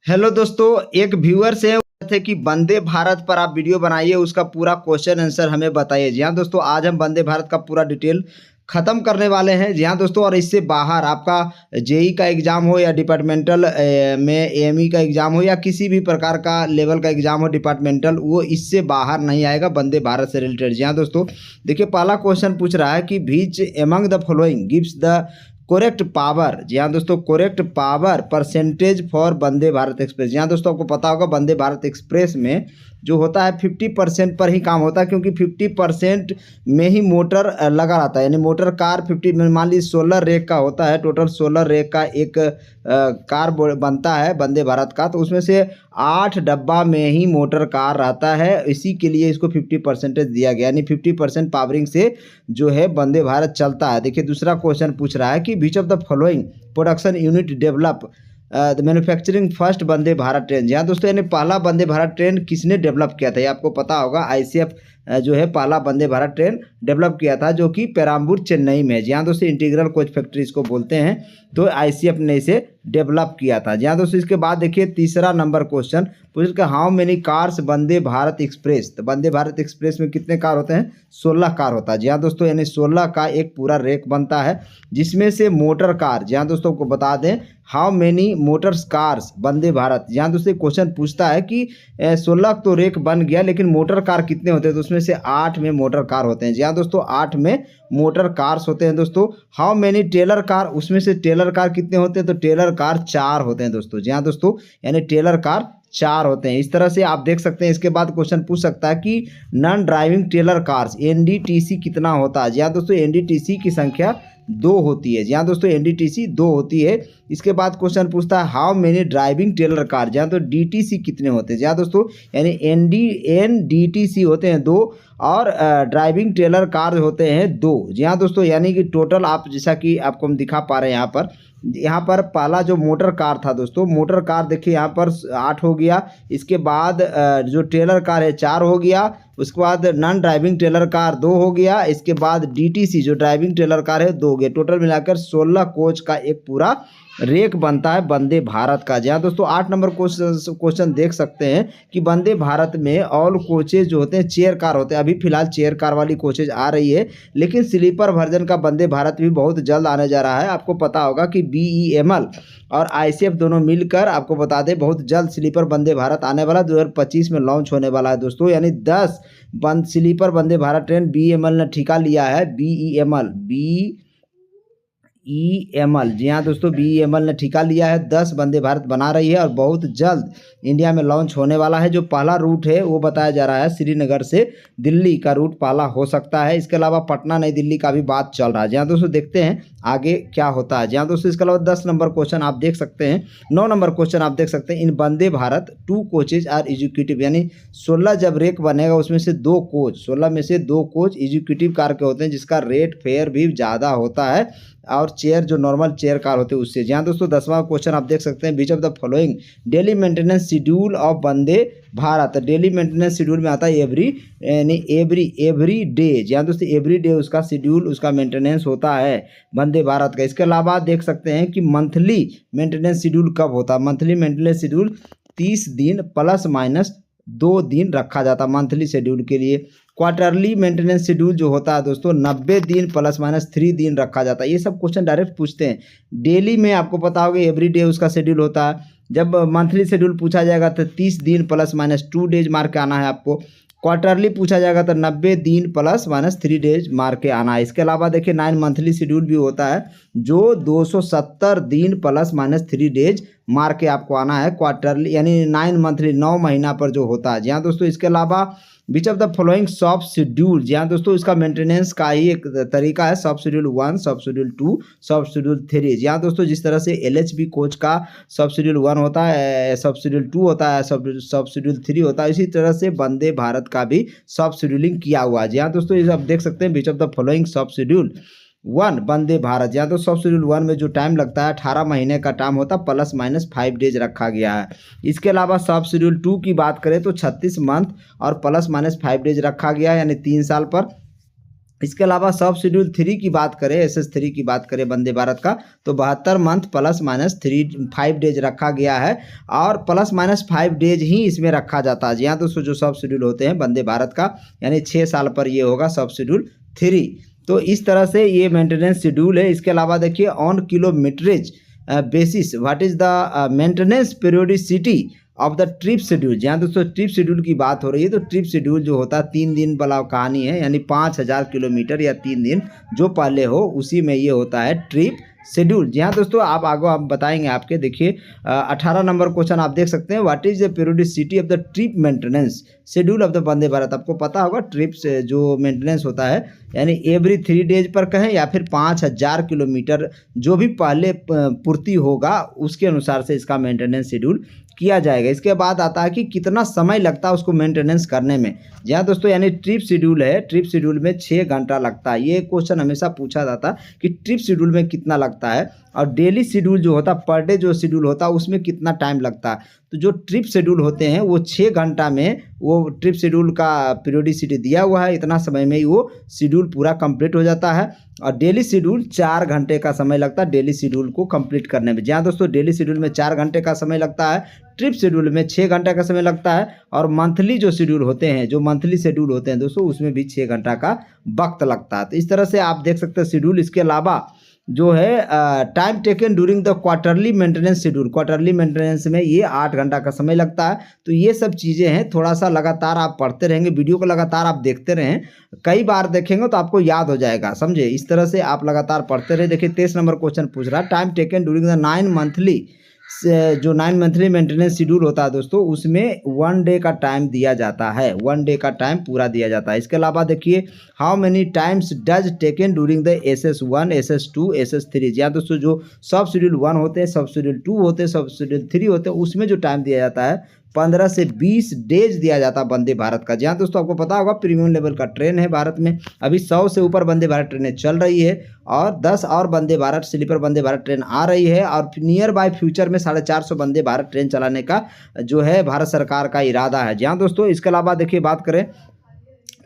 Hello दोस्तों, एक viewer से थे कि वंदे भारत पर आप वीडियो बनाइए, उसका पूरा क्वेश्चन आंसर हमें बताइए। जी हाँ दोस्तों, आज हम वंदे भारत का पूरा डिटेल खत्म करने वाले हैं। जी हाँ दोस्तों, और इससे बाहर आपका जेई का एग्जाम हो या डिपार्टमेंटल में एएमई का एग्जाम हो या किसी भी प्रकार का लेवल का एग्जाम हो डिपार्टमेंटल, वो इससे बाहर नहीं आएगा वंदे भारत से रिलेटेड। जी हाँ दोस्तों, देखिए पहला क्वेश्चन पूछ रहा है कि बीच among the following gives the correct power. जी हाँ दोस्तों, correct power percentage for Vande Bharat express. जी हाँ दोस्तों, आपको पता होगा वंदे भारत एक्सप्रेस में जो होता है 50% पर ही काम होता है, क्योंकि 50% में ही मोटर लगा रहता है। यानी मोटर कार 50 में, मान लीजिए 16 रेक का होता है, टोटल 16 रेक का एक कार बनता है वंदे भारत का, तो उसमें से 8 डब्बा में ही मोटर कार रहता है। इसी के लिए इसको 50% दिया गया, यानी 50% पावरिंग से जो है वंदे भारत चलता है। देखिए दूसरा क्वेश्चन पूछ रहा है कि which of the following production unit develop the manufacturing first Vande Bharat train. जी हाँ दोस्तों, यानी पहला वंदे भारत ट्रेन किसने डेवलप किया था, ये आपको पता होगा। आईसीएफ जो है पहला वंदे भारत ट्रेन डेवलप किया था, जो कि पेराम्बूर चेन्नई में है। जी हाँ दोस्तों, इंटीग्रल कोच फैक्ट्री इसको बोलते हैं, तो आईसीएफ ने इसे डेवलप किया था। जी हाँ दोस्तों, इसके बाद देखिए तीसरा नंबर क्वेश्चन पूछ के how many cars Vande Bharat express. तो वंदे भारत एक्सप्रेस में कितने कार होते हैं? 16 कार होता है। जी हाँ दोस्तों, यानी 16 का एक पूरा रेक बनता है, जिसमें से मोटर कार, जी हाँ दोस्तों को बता दें, how many Motors cars Vande Bharat. जी हाँ दोस्तों, क्वेश्चन पूछता है कि 16 तो रेक बन गया, लेकिन मोटर कार कितने होते हैं? तो उसमें से 8 में मोटर कार होते हैं। जी हाँ दोस्तों, 8 में मोटर कार्स होते हैं दोस्तों। हाउ मेनी टेलर कार, उसमें से टेलर कार कितने होते हैं? तो टेलर कार 4 होते हैं दोस्तों। जी हाँ दोस्तों, यानी टेलर कार 4 होते हैं। इस तरह से आप देख सकते हैं। इसके बाद क्वेश्चन पूछ सकता है कि नॉन ड्राइविंग टेलर कार्स एनडीटीसी कितना होता है? जी हाँ दोस्तों, एनडीटीसी की संख्या 2 होती है। जी हाँ दोस्तों, एनडीटीसी 2 होती है। इसके बाद क्वेश्चन पूछता है how many driving trailer car. जी हाँ, तो डीटीसी कितने होते हैं? जी हाँ दोस्तों, यानी एनडीटीसी होते हैं 2 और ड्राइविंग टेलर कार होते हैं 2। जी हाँ दोस्तों, यानी कि टोटल आप जैसा कि आपको हम दिखा पा रहे हैं यहाँ पर पहला जो मोटर कार था दोस्तों, मोटर कार देखिए यहाँ पर 8 हो गया। इसके बाद जो टेलर कार है 4 हो गया। उसके बाद नॉन ड्राइविंग टेलर कार 2 हो गया। इसके बाद डीटीसी जो ड्राइविंग टेलर कार है 2 हो गया। टोटल मिलाकर 16 कोच का एक पूरा रेक बनता है वंदे भारत का। जी हाँ दोस्तों, 8 नंबर क्वेश्चन देख सकते हैं कि वंदे भारत में ऑल कोचेज जो होते हैं चेयर कार होते हैं। अभी फिलहाल चेयर कार वाली कोचेज आ रही है, लेकिन स्लीपर वर्जन का वंदे भारत भी बहुत जल्द आने जा रहा है। आपको पता होगा कि बीईएमएल और आईसीएफ दोनों मिलकर, आपको बता दें, बहुत जल्द स्लीपर वंदे भारत आने वाला 2025 में लॉन्च होने वाला है दोस्तों। यानी 10 स्लीपर वंदे भारत ट्रेन बीईएमएल ने ठिका लिया है। बीईएमएल जी हाँ दोस्तों, बीईएमएल ने ठिका लिया है, 10 वंदे भारत बना रही है और बहुत जल्द इंडिया में लॉन्च होने वाला है। जो पहला रूट है वो बताया जा रहा है श्रीनगर से दिल्ली का रूट पहला हो सकता है। इसके अलावा पटना नई दिल्ली का भी बात चल रहा है। जी हाँ दोस्तों, देखते हैं आगे क्या होता है। जी हाँ दोस्तों, इसके अलावा 10 नंबर क्वेश्चन आप देख सकते हैं। 9 नंबर क्वेश्चन आप देख सकते हैं, इन Vande Bharat 2 coaches are executive. यानी 16 जब रेक बनेगा उसमें से 2 कोच, 16 में से 2 कोच एग्जीक्यूटिव कार के होते हैं, जिसका रेट फेयर भी ज़्यादा होता है और चेयर जो नॉर्मल चेयर कार होते हैं उससे। जी हाँ दोस्तों, 10वां क्वेश्चन आप देख सकते हैं, which of the following daily maintenance schedule of Vande Bharat. Daily maintenance schedule में आता है एवरी, यानी एवरी डे। जी हाँ दोस्तों, एवरी डे उसका शेड्यूल, उसका मेंटेनेंस होता है वंदे भारत का। इसके अलावा देख सकते हैं कि मंथली मेंटेनेंस शेड्यूल कब होता है? मंथली मेंटेनेंस शेड्यूल 30 दिन प्लस माइनस 2 दिन रखा जाता है मंथली शेड्यूल के लिए। क्वार्टरली मेंटेनेंस शेड्यूल जो होता है दोस्तों 90 दिन प्लस माइनस 3 दिन रखा जाता है। ये सब क्वेश्चन डायरेक्ट पूछते हैं। डेली में आपको पता होगा एवरी डे उसका शेड्यूल होता है। जब मंथली शेड्यूल पूछा जाएगा तो 30 दिन प्लस माइनस 2 डेज मार के आना है आपको। क्वार्टरली पूछा जाएगा तो 90 दिन प्लस माइनस 3 डेज मार के आना है। इसके अलावा देखिए 9 मंथली शेड्यूल भी होता है, जो 270 दिन प्लस माइनस 3 डेज मार के आपको आना है क्वार्टरली, यानी 9 मंथली 9 महीना पर जो होता है। जी हाँ दोस्तों, इसके अलावा which of the following sub schedule. जी हाँ दोस्तों, इसका मेंटेनेंस का ही एक तरीका है, सब शेड्यूल 1, सब शेड्यूल 2, सब शेड्यूल 3। जी हाँ दोस्तों, जिस तरह से एलएचबी कोच का सब शेड्यूल 1 होता है, सब शेड्यूल 2 होता है, सब शेड्यूल 3 होता है, इसी तरह से वंदे भारत का भी सब शेड्यूलिंग किया हुआ है। जी हाँ दोस्तों, ये आप देख सकते हैं, विच of the following sub schedule 1 Vande Bharat. या तो सब शेड्यूल 1 में जो टाइम लगता है 18 महीने का टाइम होता है, प्लस माइनस 5 डेज रखा गया है। इसके अलावा सब शेड्यूल 2 की बात करें तो 36 मंथ और प्लस माइनस 5 डेज रखा गया है, यानी 3 साल पर। इसके अलावा सब शेड्यूल 3 की बात करें, SS3 की बात करें वंदे भारत का, तो 72 मंथ प्लस माइनस 5 डेज रखा गया है और प्लस माइनस 5 डेज ही इसमें रखा जाता है। जी हाँ दोस्तों, जो सब शेड्यूल होते हैं वंदे भारत का, यानी 6 साल पर ये होगा सब शेड्यूल 3। तो इस तरह से ये मेंटेनेंस शेड्यूल है। इसके अलावा देखिए on kilometrage basis what is the maintenance periodicity of the trip schedule. जहाँ दोस्तों ट्रिप शेड्यूल की बात हो रही है, तो ट्रिप शेड्यूल जो होता है 3 दिन वाला कहानी है, यानी 5000 किलोमीटर या 3 दिन जो पहले हो उसी में ये होता है ट्रिप शेड्यूल। जी हाँ दोस्तों, आप आगे आप बताएंगे आपके। देखिए 18 नंबर क्वेश्चन आप देख सकते हैं, what is the periodicity of the trip maintenance schedule of the Vande Bharat. आपको पता होगा ट्रिप से जो मेंटेनेंस होता है, यानी एवरी 3 डेज पर कहें या फिर 5000 किलोमीटर जो भी पहले पूर्ति होगा उसके अनुसार से इसका मेंटेनेंस शेड्यूल किया जाएगा। इसके बाद आता है कि कितना समय लगता है उसको मेंटेनेंस करने में। जी हाँ दोस्तों, यानी ट्रिप शेड्यूल है, ट्रिप शेड्यूल में 6 घंटा लगता है। ये क्वेश्चन हमेशा पूछा जाता कि ट्रिप शेड्यूल में कितना लगता है, और डेली शेड्यूल जो होता है पर डे जो शेड्यूल होता है उसमें कितना टाइम लगता है। तो जो ट्रिप शेड्यूल होते हैं वो 6 घंटा में, वो ट्रिप शेड्यूल का पीरियोडिसिटी दिया हुआ है, इतना समय में ही वो शेड्यूल पूरा कंप्लीट हो जाता है। और डेली शेड्यूल 4 घंटे का समय लगता है डेली शेड्यूल को कंप्लीट करने में। जहाँ दोस्तों डेली शेड्यूल में 4 घंटे का समय लगता है, ट्रिप शेड्यूल में 6 घंटे का समय लगता है, और मंथली जो शेड्यूल होते हैं, जो मंथली शेड्यूल होते हैं दोस्तों, उसमें भी 6 घंटा का वक्त लगता है। तो इस तरह से आप देख सकते हैं शेड्यूल। इसके अलावा जो है time taken during the quarterly maintenance schedule, quarterly maintenance में ये 8 घंटा का समय लगता है। तो ये सब चीज़ें हैं, थोड़ा सा लगातार आप पढ़ते रहेंगे, वीडियो को लगातार आप देखते रहें, कई बार देखेंगे तो आपको याद हो जाएगा, समझे। इस तरह से आप लगातार पढ़ते रहे। देखिए 23 नंबर क्वेश्चन पूछ रहा है, time taken during the 9 monthly, जो 9 मंथली मेंटेनेंस शेड्यूल होता है दोस्तों, उसमें 1 डे का टाइम दिया जाता है, 1 डे का टाइम पूरा दिया जाता है। इसके अलावा देखिए how many times does taken during the SS1, SS2, SS3। जी हाँ दोस्तों, जो सब शेड्यूल 1 होते हैं, सब शेड्यूल 2 होते हैं, सब शेड्यूल 3 होते हैं, उसमें जो टाइम दिया जाता है 15 से 20 डेज दिया जाता है वंदे भारत का। जहाँ दोस्तों आपको पता होगा प्रीमियम लेवल का ट्रेन है भारत में, अभी 100 से ऊपर वंदे भारत ट्रेनें चल रही है, और 10 और वंदे भारत स्लीपर वंदे भारत ट्रेन आ रही है, और नियर बाय फ्यूचर में 450 वंदे भारत ट्रेन चलाने का जो है भारत सरकार का इरादा है। जहाँ दोस्तों इसके अलावा देखिए बात करें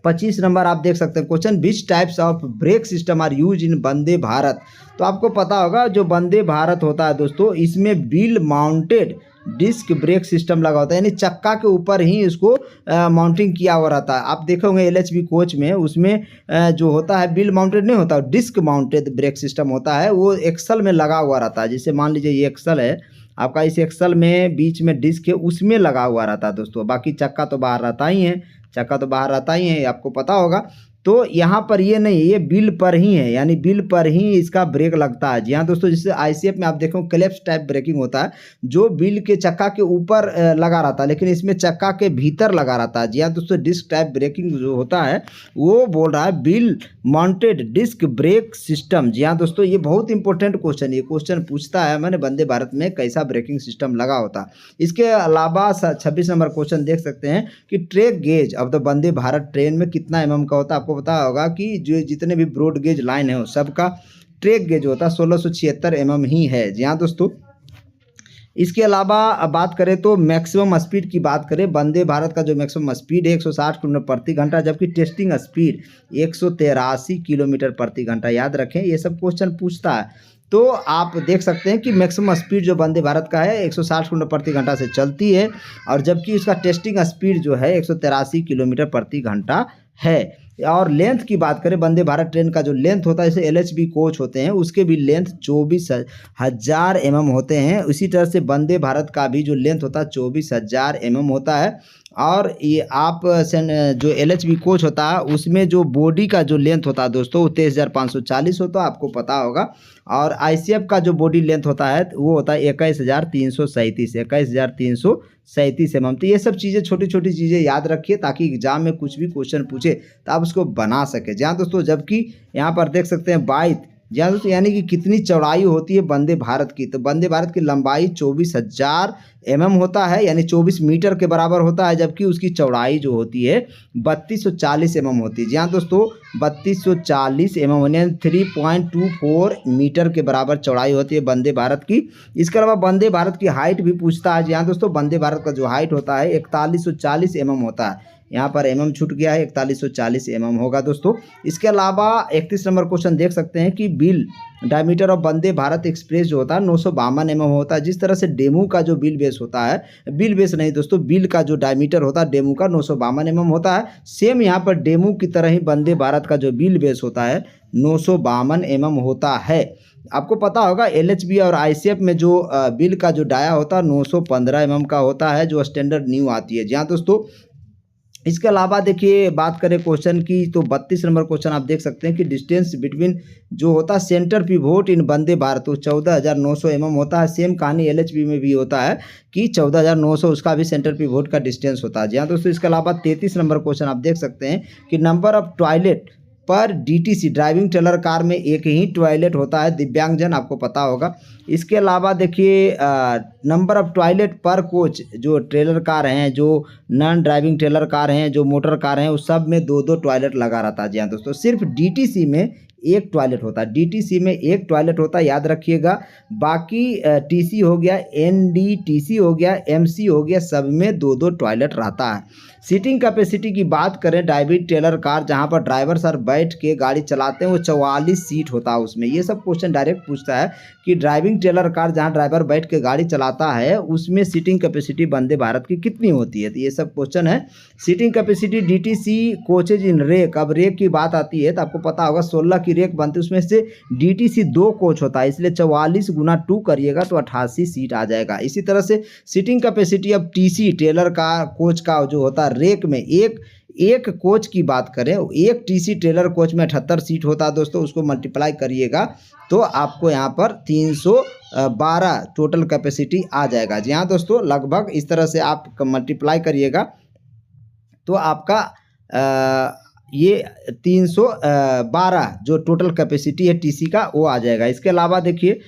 25 नंबर आप देख सकते हैं question, which types of brake system are use in Vande Bharat. तो आपको पता होगा जो वंदे भारत होता है दोस्तों, इसमें wheel mounted disc brake system लगा होता है, यानी चक्का के ऊपर ही इसको माउंटिंग किया हुआ रहता है। आप देखोगे LHB कोच में, उसमें जो होता है व्हील माउंटेड नहीं होता, डिस्क माउंटेड ब्रेक सिस्टम होता है, वो एक्सल में लगा हुआ रहता है। जैसे मान लीजिए ये एक्सल है आपका, इस एक्सल में बीच में डिस्क है, उसमें लगा हुआ रहता है दोस्तों। बाकी चक्का तो बाहर रहता ही है, चक्का तो बाहर रहता ही है, आपको पता होगा। तो यहाँ पर ये नहीं है, ये बिल पर ही है, यानी बिल पर ही इसका ब्रेक लगता है। जी हाँ दोस्तों, जैसे ICF में आप देखो क्लेप्स टाइप ब्रेकिंग होता है, जो बिल के चक्का के ऊपर लगा रहता है, लेकिन इसमें चक्का के भीतर लगा रहता है। जी हाँ दोस्तों, डिस्क टाइप ब्रेकिंग जो होता है वो बोल रहा है wheel mounted disc brake system. जी हाँ दोस्तों, ये बहुत इंपॉर्टेंट क्वेश्चन, ये क्वेश्चन पूछता है मैंने वंदे भारत में कैसा ब्रेकिंग सिस्टम लगा होता है। इसके अलावा 26 नंबर क्वेश्चन देख सकते हैं कि track gauge of the Vande Bharat train में कितना mm का होता है। आपको पता होगा कि जो जितने भी ब्रॉड गेज लाइन है सबका ट्रैक गेज होता है 1676 mm ही है। जी हाँ दोस्तों, इसके अलावा बात करें तो मैक्सिमम स्पीड की बात करें, वंदे भारत का जो मैक्सिमम स्पीड है 160 किलोमीटर प्रति घंटा, जबकि टेस्टिंग स्पीड 183 किलोमीटर प्रति घंटा। याद रखें, ये सब क्वेश्चन पूछता है। तो आप देख सकते हैं कि मैक्सिमम स्पीड जो वंदे भारत का है 160 किलोमीटर प्रति घंटा से चलती है, और जबकि उसका टेस्टिंग स्पीड जो है 183 किलोमीटर प्रति घंटा है। और लेंथ की बात करें, वंदे भारत ट्रेन का जो लेंथ होता है, जैसे LHB कोच होते हैं उसके भी लेंथ 24,000 mm होते हैं। उसी तरह से वंदे भारत का भी जो लेंथ होता है 24,000 mm होता है। और ये आप जो LHB कोच होता है उसमें जो बॉडी का जो लेंथ होता है दोस्तों वो 23,540 होता है, आपको पता होगा। और ICF का जो बॉडी लेंथ होता है वो होता है 21,337 mm। तो ये सब चीज़ें छोटी छोटी चीज़ें याद रखिए, ताकि एग्जाम में कुछ भी क्वेश्चन पूछे तो आप उसको बना सके। जहाँ दोस्तों, जबकि यहाँ पर देख सकते हैं 22, जहाँ दोस्तों यानी कि कितनी चौड़ाई होती है वंदे भारत की, तो वंदे भारत की लंबाई 24,000 mm होता है, यानी 24 मीटर के बराबर होता है, जबकि उसकी चौड़ाई जो होती है 3240 mm होती है। जहाँ दोस्तों 3240 mm यानी 3.24 मीटर के बराबर चौड़ाई होती है वंदे भारत की। इसके अलावा वंदे भारत की हाइट भी पूछता है। जहाँ दोस्तों वंदे भारत का जो हाइट होता है 4140 mm होता है, यहाँ पर mm छूट गया है, 4140 mm होगा दोस्तों। इसके अलावा 31 नंबर क्वेश्चन देख सकते हैं कि bill diameter of Vande Bharat express जो होता है 952 mm होता है। जिस तरह से डेमू का जो बिल बेस होता है, बिल बेस नहीं दोस्तों, बिल का जो डायमीटर होता है डेमू का 952 mm होता है। सेम यहाँ पर डेमू की तरह ही वंदे भारत का जो बिल बेस होता है 952 mm होता है। आपको पता होगा LHB और ICF में जो बिल का जो डाया होता है 915 mm का होता है, जो स्टैंडर्ड न्यू आती है। जी हाँ दोस्तों, इसके अलावा देखिए बात करें क्वेश्चन की तो 32 नंबर क्वेश्चन आप देख सकते हैं कि डिस्टेंस बिटवीन जो होता है सेंटर पिवोट इन वंदे भारत वो 14,900 mm होता है। सेम कहानी LHB में भी होता है कि 14,900 उसका भी सेंटर पिवोट का डिस्टेंस होता है। जी हाँ दोस्तों, इसके अलावा 33 नंबर क्वेश्चन आप देख सकते हैं कि नंबर ऑफ टॉयलेट पर DTC ड्राइविंग ट्रेलर कार में एक ही टॉयलेट होता है, दिव्यांगजन, आपको पता होगा। इसके अलावा देखिए नंबर ऑफ टॉयलेट पर कोच जो ट्रेलर कार हैं, जो नॉन ड्राइविंग ट्रेलर कार हैं, जो मोटर कार हैं, उस सब में 2-2 टॉयलेट लगा रहता है। जी हाँ दोस्तों, सिर्फ DTC में एक टॉयलेट होता है, DTC में एक टॉयलेट होता है, याद रखिएगा। बाकी TC हो गया, NDTC हो गया, MC हो गया, सब में 2-2 टॉयलेट रहता है। सीटिंग कैपेसिटी की बात करें डायबिट ट्रेलर कार जहां पर ड्राइवर सर बैठ के गाड़ी चलाते हैं वो 44 सीट होता है उसमें। ये सब क्वेश्चन डायरेक्ट पूछता है कि ड्राइविंग ट्रेलर कार जहां ड्राइवर बैठ के गाड़ी चलाता है उसमें सीटिंग कैपेसिटी वंदे भारत की कितनी होती है, तो ये सब क्वेश्चन है। सीटिंग कैपेसिटी DTC कोचेज इन रेक, अब रेक की बात आती है तो आपको पता होगा 16 की रेक बनती है, उसमें से DTC 2 कोच होता है, इसलिए 44 गुना 2 करिएगा तो 88 सीट आ जाएगा। इसी तरह से सीटिंग कैपेसिटी अब TC ट्रेलर का कोच का जो होता है रेक में एक कोच की बात करें, एक TC ट्रेलर कोच में 78 सीट होता है दोस्तों, उसको मल्टीप्लाई करिएगा तो आपको यहाँ पर 312 टोटल कैपेसिटी आ जाएगा। जी हाँ दोस्तों, लगभग इस तरह से आप मल्टीप्लाई करिएगा तो आपका ये 312 जो टोटल कैपेसिटी है TC का वो आ जाएगा। इसके अलावा देखिए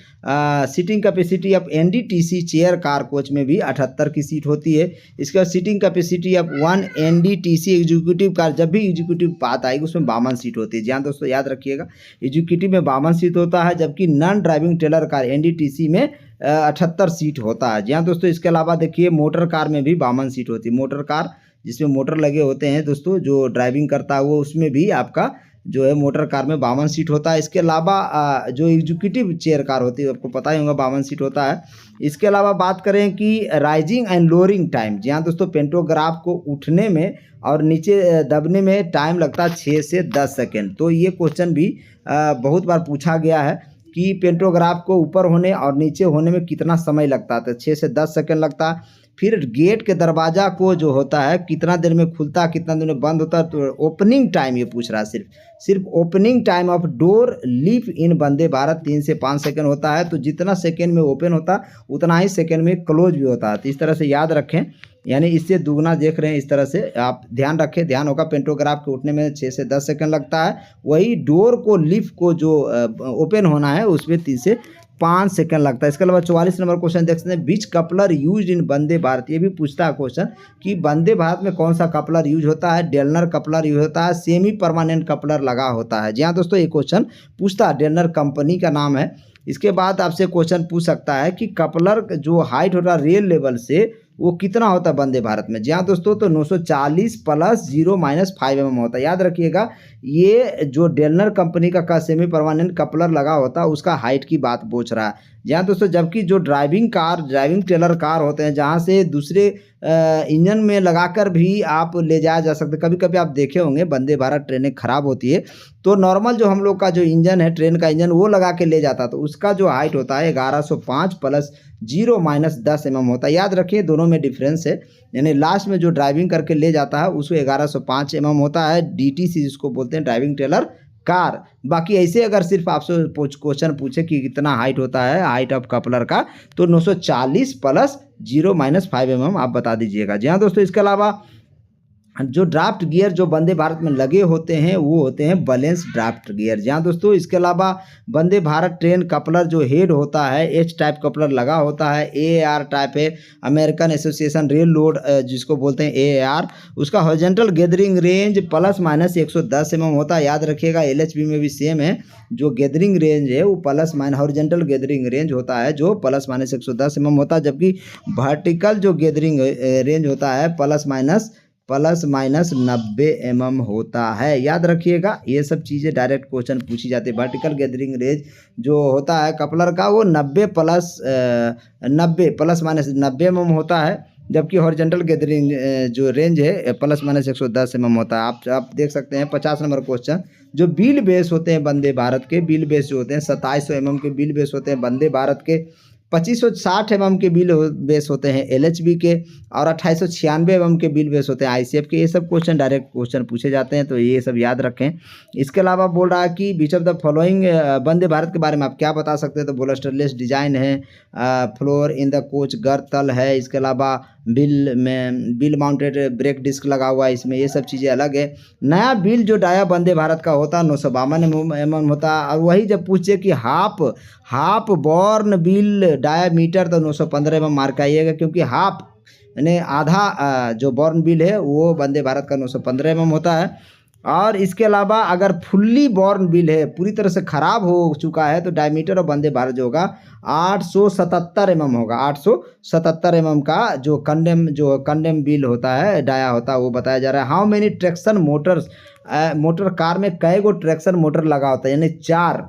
सीटिंग कैपेसिटी अब NDTC चेयर कार कोच में भी 78 की सीट होती है। इसके बाद सीटिंग कैपेसिटी अब 1 NDTC एग्जीक्यूटिव कार, जब भी एग्जीक्यूटिव बात आएगी उसमें 52 सीट होती है। जी हाँ दोस्तों, याद रखिएगा, एग्जीक्यूटिव में 52 सीट होता है, जबकि non driving trailer car NDTC में 78 सीट होता है। जी हाँ दोस्तों, इसके अलावा देखिए मोटर कार में भी 52 सीट होती है। मोटर कार जिसमें मोटर लगे होते हैं दोस्तों, जो ड्राइविंग करता है वो, उसमें भी आपका जो है मोटर कार में 52 सीट होता है। इसके अलावा जो एग्जीक्यूटिव चेयर कार होती है आपको पता ही होगा 52 सीट होता है। इसके अलावा बात करें कि राइजिंग एंड लोअरिंग टाइम, जी हाँ दोस्तों, पेंटोग्राफ को उठने में और नीचे दबने में टाइम लगता है 6 से 10 सेकेंड। तो ये क्वेश्चन भी बहुत बार पूछा गया है कि पेंटोग्राफ को ऊपर होने और नीचे होने में कितना समय लगता है, तो 6 से 10 सेकेंड लगता है। फिर गेट के दरवाज़ा को जो होता है कितना देर में खुलता है, कितना देर में बंद होता है, तो ओपनिंग टाइम ये पूछ रहा है। सिर्फ opening time of door leaf in Vande Bharat 3 से 5 सेकेंड होता है। तो जितना सेकेंड में ओपन होता है उतना ही सेकेंड में क्लोज भी होता है। तो इस तरह से याद रखें, यानी इससे दुगना देख रहे हैं, इस तरह से आप ध्यान रखें। ध्यान होगा पेंटोग्राफ के उठने में 6 से 10 सेकेंड लगता है, वही डोर को लिफ्ट को जो ओपन होना है उसमें 3 से 5 सेकंड लगता है। इसके अलावा 44 नंबर क्वेश्चन देख सकते हैं, बीच coupler use in Vande Bharat, ये भी पूछता है क्वेश्चन कि वंदे भारत में कौन सा कपलर यूज होता है। डेलनर कपलर यूज होता है, सेमी परमानेंट कपलर लगा होता है। जी हाँ दोस्तों, ये क्वेश्चन पूछता है, डेलनर कंपनी का नाम है। इसके बाद आपसे क्वेश्चन पूछ सकता है कि कपलर जो हाइट होता है रेल लेवल से वो कितना होता है वंदे भारत में। जी हाँ दोस्तों, तो 940 + 0 - 5 mm होता है। याद रखिएगा, ये जो डेलनर कंपनी का सेमी परमानेंट कपलर लगा होता है उसका हाइट की बात पूछ रहा है। जी हाँ दोस्तों, जबकि जो ड्राइविंग ट्रेलर कार होते हैं जहाँ से दूसरे इंजन में लगाकर भी आप ले जाया जा सकते। कभी कभी आप देखे होंगे वंदे भारत ट्रेनें ख़राब होती है तो नॉर्मल जो हम लोग का जो इंजन है, ट्रेन का इंजन, वो लगा के ले जाता, तो उसका जो हाइट होता है 1105 + 0 - 10 mm होता है। याद रखिए, दोनों में डिफरेंस है, यानी लास्ट में जो ड्राइविंग करके ले जाता है उसको 1105 mm होता है, DTC जिसको बोलते हैं ड्राइविंग ट्रेलर कार। बाकी ऐसे अगर सिर्फ आपसे क्वेश्चन पूछे कि कितना हाइट होता है हाइट ऑफ कपलर का, तो 940 + 0 - 5 mm आप बता दीजिएगा। जी हाँ दोस्तों, इसके अलावा जो ड्राफ्ट गियर जो वंदे भारत में लगे होते हैं वो होते हैं बैलेंस ड्राफ्ट गियर। जी हाँ दोस्तों, इसके अलावा वंदे भारत ट्रेन कपलर जो हेड होता है H टाइप कपलर लगा होता है, AAR टाइप है, अमेरिकन एसोसिएशन रेल लोड जिसको बोलते हैं AAR। उसका हॉरिजॉन्टल गैदरिंग रेंज ± 110 mm होता है। याद रखिएगा, LHB में भी सेम है, जो गैदरिंग रेंज है वो हॉरिजॉन्टल गैदरिंग रेंज होता है जो ± 110 mm होता है, जबकि वर्टिकल जो गैदरिंग रेंज होता है ± ±90 mm होता है। याद रखिएगा, ये सब चीज़ें डायरेक्ट क्वेश्चन पूछी जाती है। वर्टिकल गैदरिंग रेंज जो होता है कपलर का वो 90 ±90 mm होता है, जबकि हॉरिजॉन्टल गैदरिंग जो रेंज है ±110 mm होता है। आप देख सकते हैं 50 नंबर क्वेश्चन। जो व्हील बेस होते हैं वंदे भारत के, व्हील बेस जो होते हैं 2700 mm के व्हील बेस होते हैं वंदे भारत के, 2560 mm के व्हील बेस होते हैं LHB के, और 2896 mm के व्हील बेस होते हैं ICF के। ये सब क्वेश्चन डायरेक्ट क्वेश्चन पूछे जाते हैं, तो ये सब याद रखें। इसके अलावा बोल रहा है कि which of the following Vande Bharat के बारे में आप क्या बता सकते हैं, तो बोलस्टरलेस डिजाइन है, फ्लोर इन द कोच गर्थ तल है, इसके अलावा बिल माउंटेड ब्रेक डिस्क लगा हुआ है इसमें, ये सब चीज़ें अलग है। नया बिल जो डाया वंदे भारत का होता है 952 mm होता है। और वही जब पूछे कि हाफ बॉर्न बिल डायामीटर, तो 915 mm मार्क आइएगा, क्योंकि हाफ यानी आधा जो बॉर्न बिल है वो वंदे भारत का 915 mm होता है। और इसके अलावा अगर फुल्ली बॉर्न बिल है, पूरी तरह से ख़राब हो चुका है, तो डायमीटर ऑफ वंदे भारत जो होगा 877 mm होगा। 877 mm का जो कंडेम बिल होता है, डाया होता है, वो बताया जा रहा है। How many traction Motors, motor car में कई गो ट्रैक्शन मोटर लगा होता है, यानी 4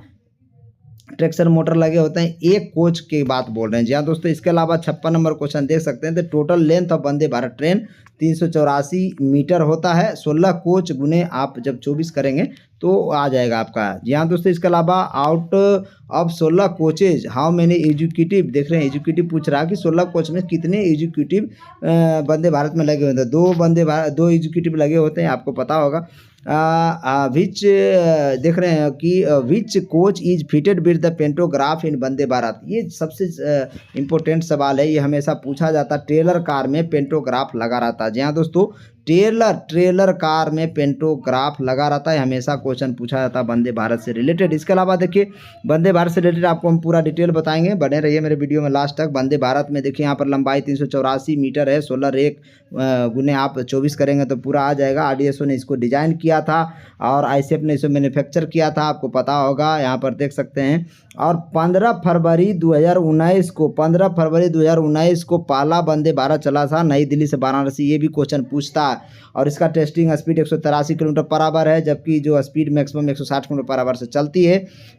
ट्रैक्शन मोटर लगे होते हैं एक कोच की बात बोल रहे हैं। जी हाँ दोस्तों, इसके अलावा 56 नंबर क्वेश्चन देख सकते हैं। तो total length of Vande Bharat train 384 metre होता है। 16 कोच गुने आप जब 24 करेंगे तो आ जाएगा आपका। जी हाँ दोस्तों, इसके अलावा out of 16 coaches how many executive, देख रहे हैं एग्जीक्यूटिव पूछ रहा है कि 16 कोच में कितने एग्जीक्यूटिव वंदे भारत में लगे होते हैं। 2 एग्जीक्यूटिव लगे होते हैं, आपको पता होगा। विच देख रहे हैं कि which coach is fitted with the pantograph in Vande Bharat, ये सबसे इम्पोर्टेंट सवाल है, ये हमेशा पूछा जाता है। ट्रेलर कार में पेंटोग्राफ लगा रहता है। जी हाँ दोस्तों, ट्रेलर कार में पेंटोग्राफ लगा रहता है, हमेशा क्वेश्चन पूछा जाता है वंदे भारत से रिलेटेड। इसके अलावा देखिए वंदे भारत से रिलेटेड आपको हम पूरा डिटेल बताएंगे, बने रहिए मेरे वीडियो में लास्ट तक। वंदे भारत में देखिए यहाँ पर लंबाई 384 मीटर है, 16 रेक गुने आप 24 करेंगे तो पूरा आ जाएगा। RDSO ने इसको डिजाइन किया था और ICF ने इसे मैन्युफैक्चर किया था, आपको पता होगा, यहाँ पर देख सकते हैं। और 15 फरवरी 2019 को पहला वंदे भारत चला था नई दिल्ली से वाराणसी, ये भी क्वेश्चन पूछता है। और इसका testing speed 183 kilometre per hour है, जबकि जो speed maximum 160 kilometre per hour से चलती है।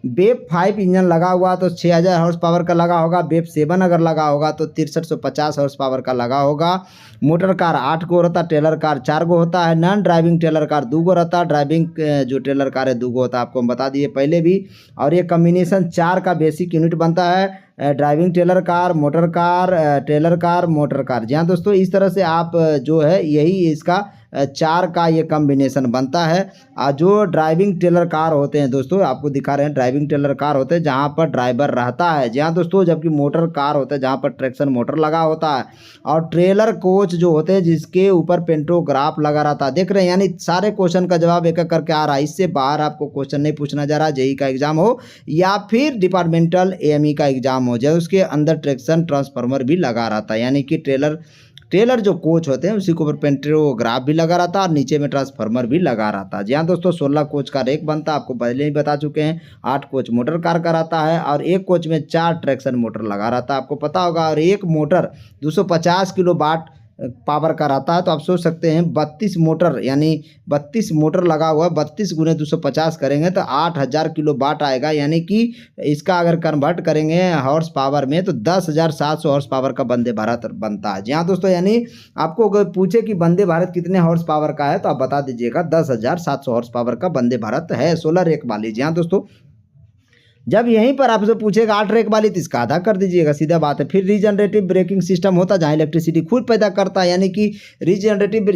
वेब 5 इंजन लगा हुआ तो 6000 हॉर्स पावर का लगा होगा। वेब 7 अगर लगा होगा तो 6350 हॉर्स पावर का लगा होगा। मोटर कार 8 गो रहता, ट्रेलर कार 4 गो होता है। नॉन ड्राइविंग ट्रेलर कार 2 गो रहता, ड्राइविंग जो ट्रेलर कार है 2 गो होता है, आपको हम बता दिए पहले भी। और ये कम्बिनेशन 4 का बेसिक यूनिट बनता है, driving trailer car, motor car, trailer car, motor car. जी हाँ दोस्तों, इस तरह से आप जो है यही इसका 4 का ये कम्बिनेशन बनता है। जो ड्राइविंग ट्रेलर कार होते हैं दोस्तों, आपको दिखा रहे हैं ड्राइविंग ट्रेलर कार होते हैं जहाँ पर ड्राइवर रहता है। जी हाँ दोस्तों, जबकि मोटर कार होता है जहाँ पर ट्रैक्शन मोटर लगा होता है। और ट्रेलर कोच जो होते हैं जिसके ऊपर पेंटोग्राफ लगा रहता है। देख रहे हैं, यानी सारे क्वेश्चन का जवाब एक एक करके आ रहा है। इससे बाहर आपको क्वेश्चन नहीं पूछना जा रहा। जेईई का एग्जाम हो या फिर डिपार्टमेंटल AME का एग्जाम हो जाए, उसके अंदर ट्रैक्शन ट्रांसफार्मर भी लगा रहता है, यानी कि ट्रेलर जो कोच होते हैं उसी के ऊपर पेंटोग्राफ भी लगा रहता है और नीचे में ट्रांसफार्मर भी लगा रहता है। जी हाँ दोस्तों, 16 कोच का रेक बनता है, आपको पहले ही बता चुके हैं। 8 कोच मोटर कार का रहता है और एक कोच में 4 ट्रैक्शन मोटर लगा रहता है, आपको पता होगा। और एक मोटर 250 किलोवाट पावर का रहता है। तो आप सोच सकते हैं 32 मोटर, यानी 32 मोटर लगा हुआ, 32 गुने 250 करेंगे तो 8000 किलोवाट आएगा। यानी कि इसका अगर कन्वर्ट करेंगे हॉर्स पावर में तो 10,700 हॉर्स पावर का वंदे भारत बनता है। जी हाँ दोस्तों, यानी आपको अगर पूछे कि वंदे भारत कितने हॉर्स पावर का है तो आप बता दीजिएगा 10,700 हॉर्स पावर का वंदे भारत है, 16 रेक वाली। जी हाँ दोस्तों, जब यहीं पर आपसे पूछेगा 8 रेक वाली तो इसका आधा कर दीजिएगा, सीधा बात है। फिर रीजनरेटिव ब्रेकिंग सिस्टम होता है जहाँ इलेक्ट्रिसिटी खुद पैदा करता है, यानी कि रीजनरेटिव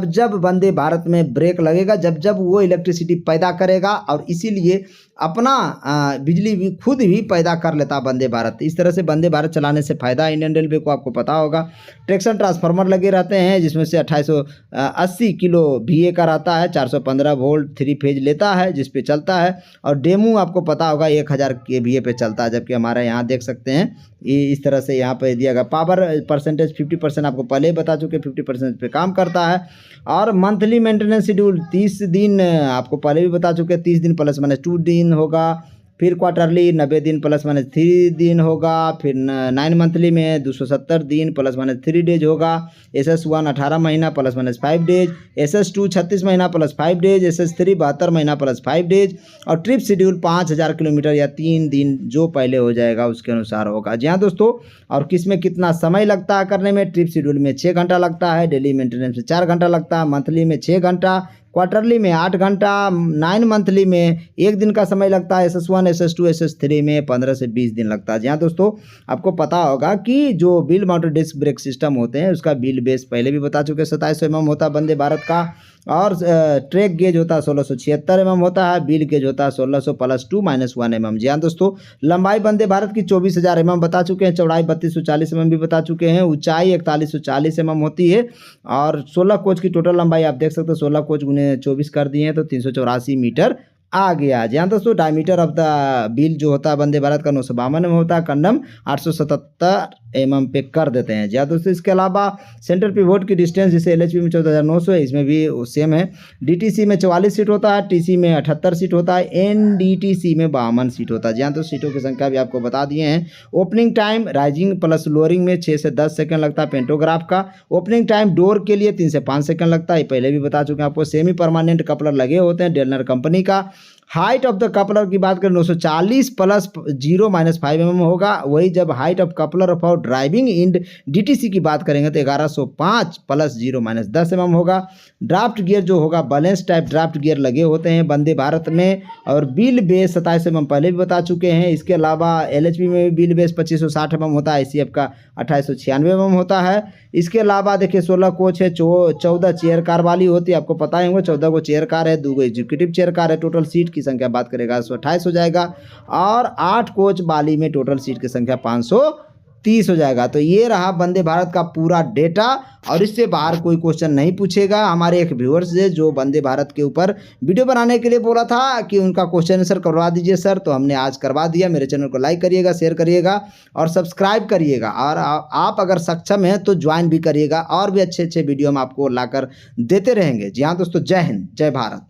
जब वंदे भारत में ब्रेक लगेगा जब वो इलेक्ट्रिसिटी पैदा करेगा और इसीलिए अपना बिजली भी खुद ही पैदा कर लेता वंदे भारत। इस तरह से वंदे भारत चलाने से फ़ायदा इंडियन रेलवे को, आपको पता होगा। ट्रैक्शन ट्रांसफार्मर लगे रहते हैं जिसमें से 2880 किलो VA का रहता है, 415 वोल्ट 3 फेज लेता है जिस पे चलता है। और डेमू आपको पता होगा 1000 kVA पे चलता है, जबकि हमारे यहाँ देख सकते हैं इस तरह से यहाँ पे दिया गया। पावर परसेंटेज 50% आपको पहले ही बता चुके, 50% पे काम करता है। और मंथली मेंटेनेंस शेड्यूल 30 दिन आपको पहले भी बता चुके, 30 दिन +- 2 दिन होगा। फिर क्वार्टरली 90 दिन +-3 दिन होगा, फिर 9 मंथली में 270 दिन +-3 डेज होगा, SS1 18 महीना +-5 डेज, SS2 36 महीना +5 डेज, SS3 72 महीना +5 डेज, और ट्रिप शेड्यूल 5000 किलोमीटर या 3 दिन जो पहले हो जाएगा उसके अनुसार होगा। जी हाँ दोस्तों, और किस में कितना समय लगता है करने में, ट्रिप शेड्यूल में 6 घंटा लगता है, डेली मेंटेनेंस में 4 घंटा लगता है, मंथली में 6 घंटा, क्वार्टरली में 8 घंटा, 9 मंथली में 1 दिन का समय लगता है, SS1 SS2 SS3 में 15 से 20 दिन लगता है। जी हाँ दोस्तों, आपको पता होगा कि जो wheel mounted disc brake system होते हैं उसका व्हील बेस पहले भी बता चुके 2700 mm होता है वंदे भारत का, और ट्रैक गेज होता है 1676 mm होता है, व्हील गेज होता है 1600 +2 -1 mm। जी हाँ दोस्तों, लंबाई वंदे भारत की 24000 mm बता चुके हैं, चौड़ाई 3240 mm भी बता चुके हैं, ऊंचाई 4140 mm होती है, और 16 कोच की टोटल लंबाई आप देख सकते हो, 16 कोच गुने 24 कर दिए हैं तो 384 मीटर आ गया। जी हाँ दोस्तों, डायमीटर ऑफ द व्हील जो होता है वंदे भारत का 952 में होता है, कंडम 877 mm पे कर देते हैं। जी हाँ दोस्तों, इसके अलावा सेंटर पिवोट की डिस्टेंस जैसे LHP में 14900 है, इसमें भी सेम है। DTC में 44 सीट होता है, TC में 78 सीट होता है, NDTC में 52 सीट होता है। जी हाँ, तो सीटों की संख्या भी आपको बता दिए हैं। Opening time rising plus lowering में 6 से 10 सेकंड लगता है पेंटोग्राफ का। ओपनिंग टाइम डोर के लिए 3 से 5 सेकंड लगता है, पहले भी बता चुके हैं आपको। सेमी परमानेंट कपलर लगे होते हैं डेलनर कंपनी का। हाइट ऑफ द कपलर की बात करें 940 + 0 -5 mm होगा। वही जब height of coupler for driving in DTC की बात करेंगे तो 1105 + 0 -10 mm होगा। ड्राफ्ट गियर जो होगा बैलेंस टाइप ड्राफ्ट गियर लगे होते हैं वंदे भारत में, और व्हील बेस 27 mm पहले भी बता चुके हैं। इसके अलावा LHP में भी व्हील बेस 2560 mm होता है, ICF का 2896 mm होता है। इसके अलावा देखिए 16 कोच है, 14 चेयर कार वाली होती है, आपको पता ही होगा 14 को चेयर कार है, 2 को एग्जीक्यूटिव चेयर कार है। टोटल सीट की संख्या बात करेगा 128 हो जाएगा, और 8 कोच वाली में टोटल सीट की संख्या 530 हो जाएगा। तो ये रहा वंदे भारत का पूरा डेटा, और इससे बाहर कोई क्वेश्चन नहीं पूछेगा। हमारे एक व्यूअर्स है जो वंदे भारत के ऊपर वीडियो बनाने के लिए बोला था कि उनका क्वेश्चन आंसर करवा दीजिए सर, तो हमने आज करवा दिया। मेरे चैनल को लाइक करिएगा, शेयर करिएगा और सब्सक्राइब करिएगा, और आप अगर सक्षम हैं तो ज्वाइन भी करिएगा, और भी अच्छे अच्छे वीडियो हम आपको लाकर देते रहेंगे। जी हाँ दोस्तों, जय हिंद, जय भारत।